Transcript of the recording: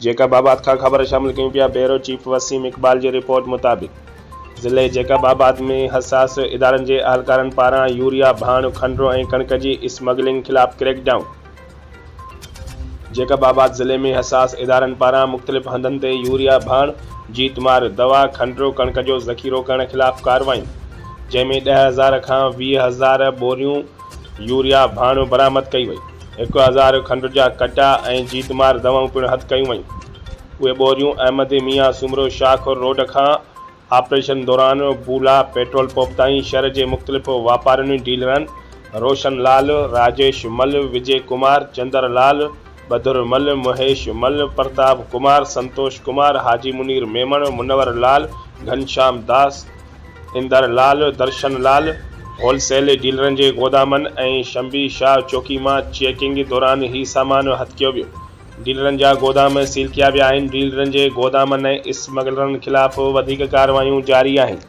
जैकबाबाद का खबर शामिल कयूं पिया। ब्यूरो चीफ वसीम इकबाल की रिपोर्ट मुताबिक़ ज़िले जैकबाबाद में हसास इदारनि के अहलकारनि पारां यूरिया भाण खंडु और कणक की स्मगलिंग खिलाफ क्रैकडाउन। जैकबाबाद ज़िले में हसास इदारनि पारां मुख़्तलिफ़ हंधनि ते यूरिया भाण जीतमार दवा खंडु कणक जो ज़ख़ीरो करण खिलाफ कार्रवाई, जैमें 10,000 खां 20,000 बोरियूं यूरिया भाण बरामद कई वई। 1,000 खंडु जा कटा और जीतमार दवाऊं पिण हथ कयूं वयूं। उहे बोरियूं अहमद मियाँ सुमरो शाख रोड खां ऑपरेशन दौरान बूला पेट्रोल पंप ताईं शहर के मुख़्तलिफ़ वापारियुनि डीलरनि रोशन लाल, राजेश मल, विजय कुमार, चंदर लाल, बदुर मल, महेश मल, प्रताप कुमार, संतोष कुमार, हाजी मुनीर मेमण, मुनवर लाल, घनश्याम दास, इंदर लाल, दर्शन लाल होलसेल डीलरनि के गोदामनि और शंबी शाह चौकी में चेकिंग दौरान ही सामान हथ कियो वियो। डीलरनि जा गोदाम सील किया विया आहिनि। डीलरनि के गोदामनि ऐं स्मगलरनि खिलाफ वधीक कार्रवाइयूं जारी आहिनि।